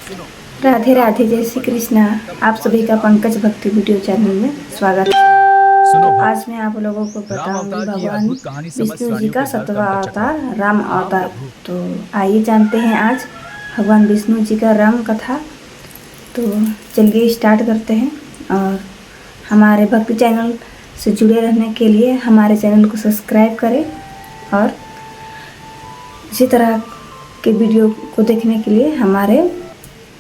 राधे राधे, जय श्री कृष्णा। आप सभी का पंकज भक्ति वीडियो चैनल में स्वागत है। आज मैं आप लोगों को बताऊंगी भगवान विष्णु जी का 7वां अवतार राम अवतार। तो आइए जानते हैं आज भगवान विष्णु जी का राम कथा। तो चलिए स्टार्ट करते हैं। और हमारे भक्ति चैनल से जुड़े रहने के लिए हमारे चैनल को सब्सक्राइब करें और इसी तरह के वीडियो को देखने के लिए हमारे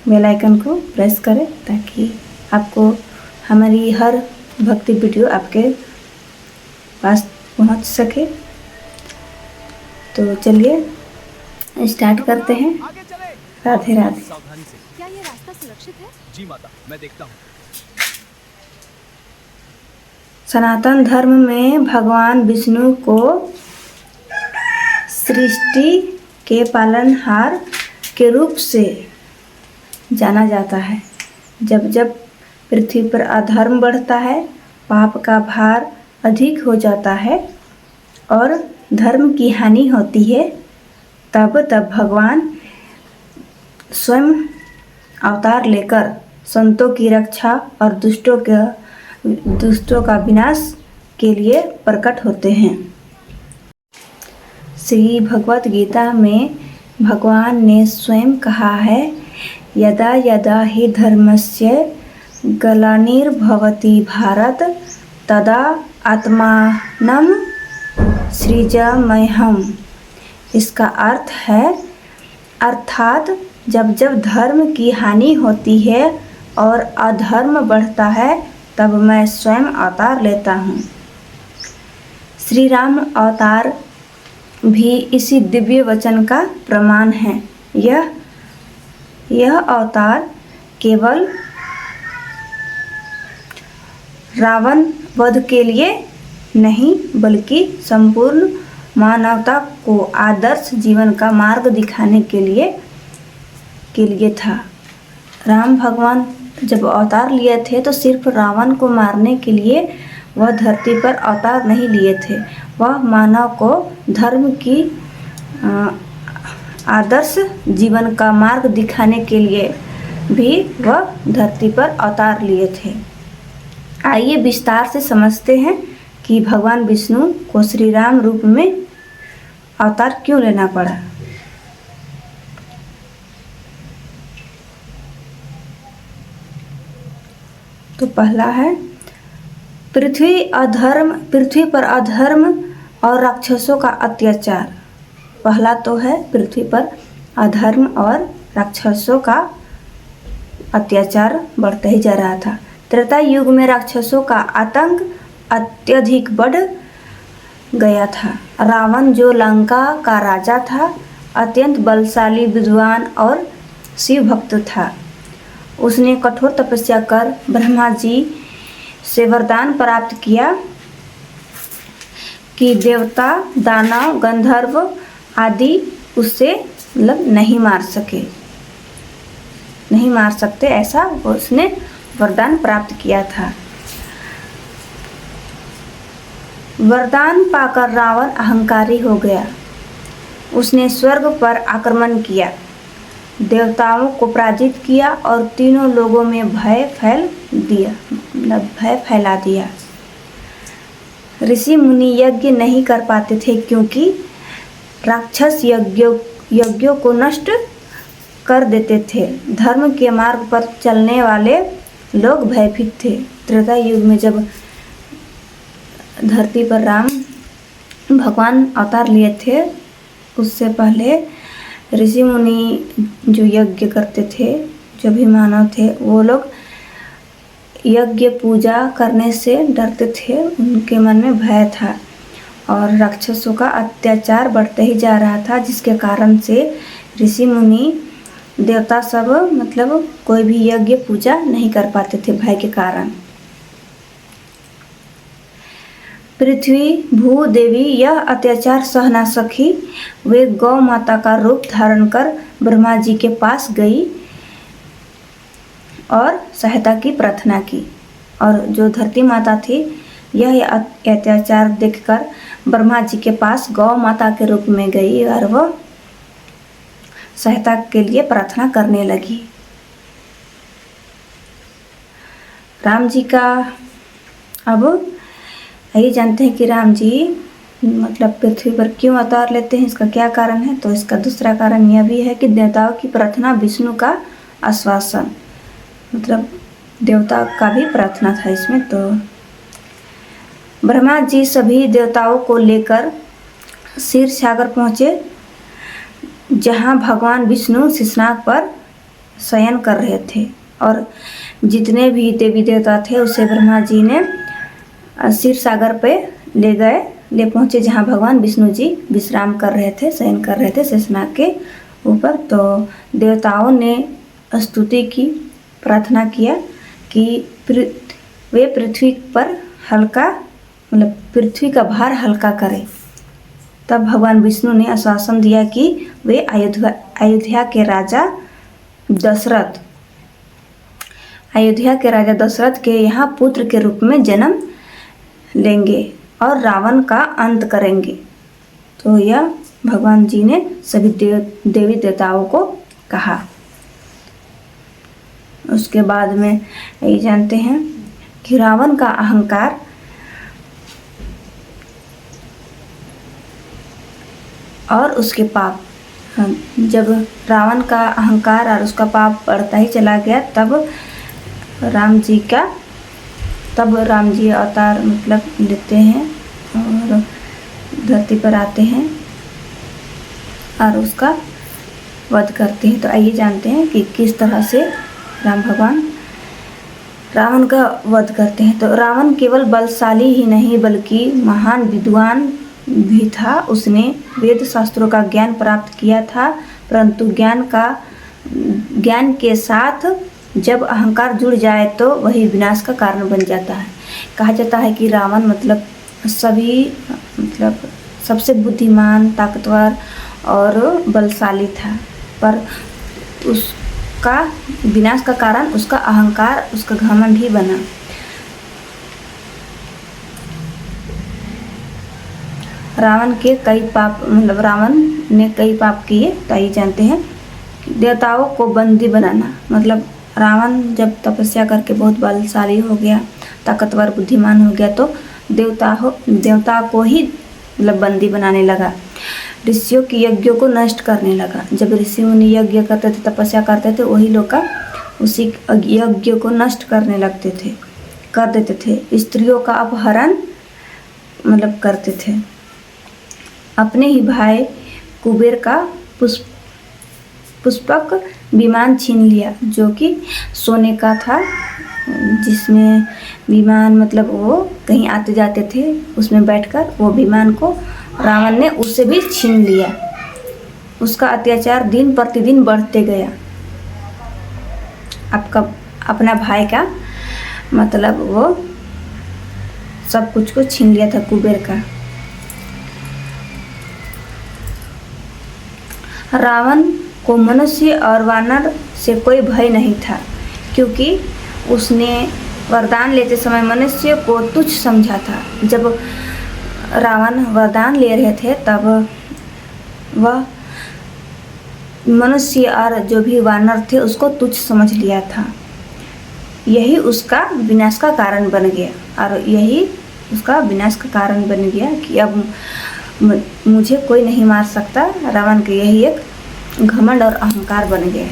बेल आइकन को प्रेस करें ताकि आपको हमारी हर भक्ति वीडियो आपके पास पहुंच सके। तो चलिए स्टार्ट करते हैं। राधे राधे। क्या ये रास्ता सुरक्षित है? जी माता, मैं देखता हूँ। सनातन धर्म में भगवान विष्णु को सृष्टि के पालनहार के रूप से जाना जाता है। जब जब पृथ्वी पर अधर्म बढ़ता है, पाप का भार अधिक हो जाता है और धर्म की हानि होती है, तब तब भगवान स्वयं अवतार लेकर संतों की रक्षा और दुष्टों का विनाश के लिए प्रकट होते हैं। श्री भगवत गीता में भगवान ने स्वयं कहा है, यदा यदा हि धर्मस्य ग्लानिर्भवति भारत तदा आत्मानं सृजाम्यहम्। इसका अर्थ है, अर्थात जब जब धर्म की हानि होती है और अधर्म बढ़ता है तब मैं स्वयं अवतार लेता हूँ। श्री राम अवतार भी इसी दिव्य वचन का प्रमाण है। यह अवतार केवल रावण वध के लिए नहीं बल्कि संपूर्ण मानवता को आदर्श जीवन का मार्ग दिखाने के लिए था। राम भगवान जब अवतार लिए थे तो सिर्फ रावण को मारने के लिए वह धरती पर अवतार नहीं लिए थे, वह मानव को धर्म की आदर्श जीवन का मार्ग दिखाने के लिए भी वह धरती पर अवतार लिए थे। आइए विस्तार से समझते हैं कि भगवान विष्णु को श्री राम रूप में अवतार क्यों लेना पड़ा। तो पहला है, पृथ्वी पर अधर्म और राक्षसों का अत्याचार। पहला तो है पृथ्वी पर अधर्म और राक्षसों का अत्याचार बढ़ता ही जा रहा था। त्रेता युग में राक्षसों का आतंक अत्यधिक बढ़ गया था। रावण जो लंका का राजा था, अत्यंत बलशाली, विद्वान और शिव भक्त था। उसने कठोर तपस्या कर ब्रह्मा जी से वरदान प्राप्त किया कि देवता, दानव, गंधर्व आदि उससे नहीं मार सकते, ऐसा उसने वरदान प्राप्त किया था। वरदान पाकर रावण अहंकारी हो गया। उसने स्वर्ग पर आक्रमण किया, देवताओं को पराजित किया और तीनों लोगों में भय फैला दिया। ऋषि मुनि यज्ञ नहीं कर पाते थे क्योंकि राक्षस यज्ञों को नष्ट कर देते थे। धर्म के मार्ग पर चलने वाले लोग भयभीत थे। त्रेता युग में जब धरती पर राम भगवान अवतार लिए थे, उससे पहले ऋषि मुनि जो यज्ञ करते थे, जो भी मानव थे, वो लोग यज्ञ पूजा करने से डरते थे। उनके मन में भय था और राक्षसों का अत्याचार बढ़ते ही जा रहा था, जिसके कारण से ऋषि मुनि देवता सब कोई भी यज्ञ पूजा नहीं कर पाते थे भय के कारण। पृथ्वी भूदेवी यह अत्याचार सह ना सकी। वे गौ माता का रूप धारण कर ब्रह्मा जी के पास गई और सहायता की प्रार्थना की। और जो धरती माता थी, यह अत्याचार देखकर ब्रह्मा जी के पास गौ माता के रूप में गई और वह सहायता के लिए प्रार्थना करने लगी। राम जी का, अब ये जानते हैं कि राम जी मतलब पृथ्वी पर क्यों अवतार लेते हैं, इसका क्या कारण है। तो इसका दूसरा कारण यह भी है कि देवताओं की प्रार्थना, विष्णु का आश्वासन, मतलब देवता का भी प्रार्थना था इसमें। तो ब्रह्मा जी सभी देवताओं को लेकर क्षीर सागर पहुँचे, जहाँ भगवान विष्णु शीशनाग पर शयन कर रहे थे, और जितने भी देवी देवता थे उसे ब्रह्मा जी ने क्षीर सागर पे ले पहुँचे, जहाँ भगवान विष्णु जी विश्राम कर रहे थे, शयन कर रहे थे शीशनाग के ऊपर। तो देवताओं ने स्तुति की, प्रार्थना किया कि वे पृथ्वी पर हल्का, मतलब पृथ्वी का भार हल्का करें। तब भगवान विष्णु ने आश्वासन दिया कि वे अयोध्या के राजा दशरथ के यहाँ पुत्र के रूप में जन्म लेंगे और रावण का अंत करेंगे। तो यह भगवान जी ने सभी देवी देवताओं को कहा। उसके बाद में ये जानते हैं कि रावण का अहंकार और उसके पाप, जब रावण का अहंकार और उसका पाप बढ़ता ही चला गया, तब राम जी अवतार मतलब लेते हैं और धरती पर आते हैं और उसका वध करते हैं। तो आइए जानते हैं कि किस तरह से राम भगवान रावण का वध करते हैं। तो रावण केवल बलशाली ही नहीं बल्कि महान विद्वान भी था। उसने वेद शास्त्रों का ज्ञान प्राप्त किया था, परंतु ज्ञान के साथ जब अहंकार जुड़ जाए तो वही विनाश का कारण बन जाता है। कहा जाता है कि रावण मतलब सबसे बुद्धिमान, ताकतवर और बलशाली था, पर उसका विनाश का कारण उसका अहंकार, उसका घमंड ही बना। रावण ने कई पाप किए। तो ये जानते हैं कि देवताओं को बंदी बनाना, मतलब रावण जब तपस्या करके बहुत बलशाली हो गया, ताकतवर, बुद्धिमान हो गया, तो देवता को ही मतलब बंदी बनाने लगा। ऋषियों के यज्ञों को नष्ट करने लगा। जब ऋषि मुनि यज्ञ करते थे, तपस्या करते थे, वही लोग का उसी यज्ञ को नष्ट कर देते थे। स्त्रियों का अपहरण मतलब करते थे। अपने ही भाई कुबेर का पुष्पक विमान छीन लिया, जो कि सोने का था, जिसमें विमान मतलब वो कहीं आते जाते थे, उसमें बैठकर वो विमान को रावण ने उससे भी छीन लिया। उसका अत्याचार दिन प्रतिदिन बढ़ते गया। अपना भाई का मतलब वो सब कुछ को छीन लिया था कुबेर का। रावण को मनुष्य और वानर से कोई भय नहीं था, क्योंकि उसने वरदान लेते समय मनुष्य को तुच्छ समझा था। जब रावण वरदान ले रहे थे, तब वह मनुष्य और जो भी वानर थे उसको तुच्छ समझ लिया था। यही उसका विनाश का कारण बन गया, और यही उसका विनाश का कारण बन गया कि अब मुझे कोई नहीं मार सकता। रावण के यही एक घमंड और अहंकार बन गया।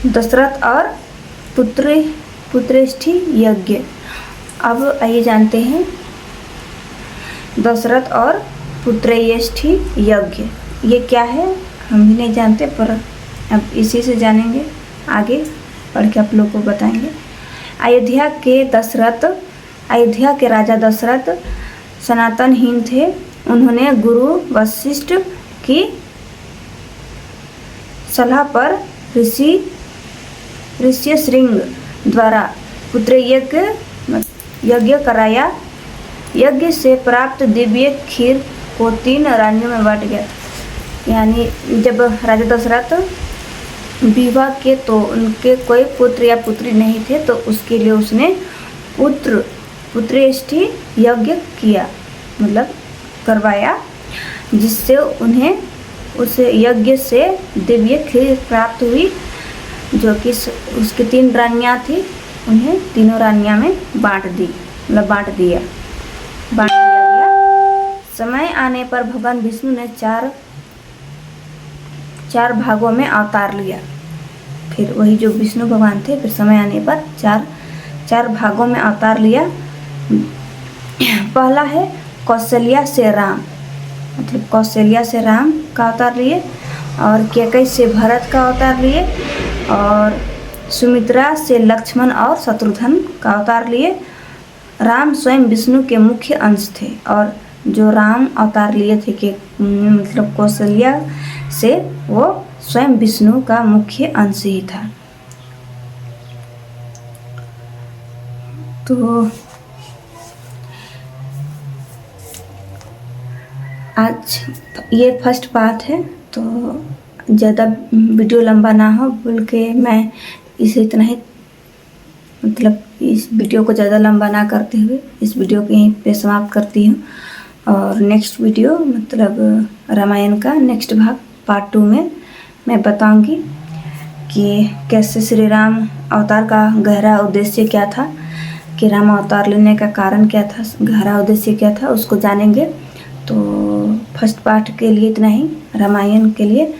दशरथ और पुत्रेष्ठि यज्ञ। अब आइए जानते हैं दशरथ और पुत्रेष्ठि यज्ञ ये क्या है। हम भी नहीं जानते, पर अब इसी से जानेंगे, आगे पढ़ के आप लोग को बताएंगे। अयोध्या के राजा दशरथ सनातनहीन थे। उन्होंने गुरु वशिष्ठ की सलाह पर ऋषि श्रृंग द्वारा पुत्र यज्ञ कराया। यज्ञ से प्राप्त दिव्य खीर को 3 रानियों में बांट गया। यानी जब राजा दशरथ विवाह के तो उनके कोई पुत्र या पुत्री नहीं थे, तो उसके लिए उसने पुत्रेष्ठि यज्ञ किया। मतलब करवाया, जिससे उन्हें उस यज्ञ से दिव्य खीर प्राप्त हुई, जो कि उसकी 3 रानियाँ थी, उन्हें तीनों रानियाँ में बांट दिया गया। समय आने पर भगवान विष्णु ने 4 भागों में अवतार लिया। फिर वही जो विष्णु भगवान थे, फिर समय आने पर 4 भागों में अवतार लिया। पहला है कौशल्या से राम, मतलब कौशल्या से राम का अवतार लिए, और कैकेयी से भरत का अवतार लिए, और सुमित्रा से लक्ष्मण और शत्रुघ्न का अवतार लिए। राम स्वयं विष्णु के मुख्य अंश थे, और जो राम अवतार लिए थे कि मतलब कौशल्या से, वो स्वयं विष्णु का मुख्य अंश ही था। तो आज ये फर्स्ट पार्ट है, तो ज़्यादा वीडियो लंबा ना हो बोल के मैं इसे इतना ही, मतलब इस वीडियो को ज़्यादा लंबा ना करते हुए इस वीडियो को यहीं पे समाप्त करती हूँ। और नेक्स्ट वीडियो मतलब रामायण का नेक्स्ट भाग पार्ट 2 में मैं बताऊंगी कि कैसे श्री राम अवतार का गहरा उद्देश्य क्या था, कि राम अवतार लेने का कारण क्या था, गहरा उद्देश्य क्या था, उसको जानेंगे। तो फर्स्ट पार्ट के लिए इतना ही, रामायण के लिए।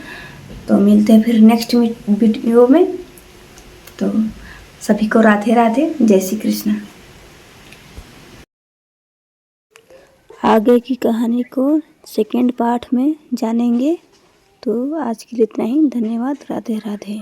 तो मिलते हैं फिर नेक्स्ट वीडियो में। तो सभी को राधे राधे, जय श्री कृष्ण। आगे की कहानी को सेकेंड पार्ट में जानेंगे। तो आज के लिए इतना ही, धन्यवाद, राधे राधे।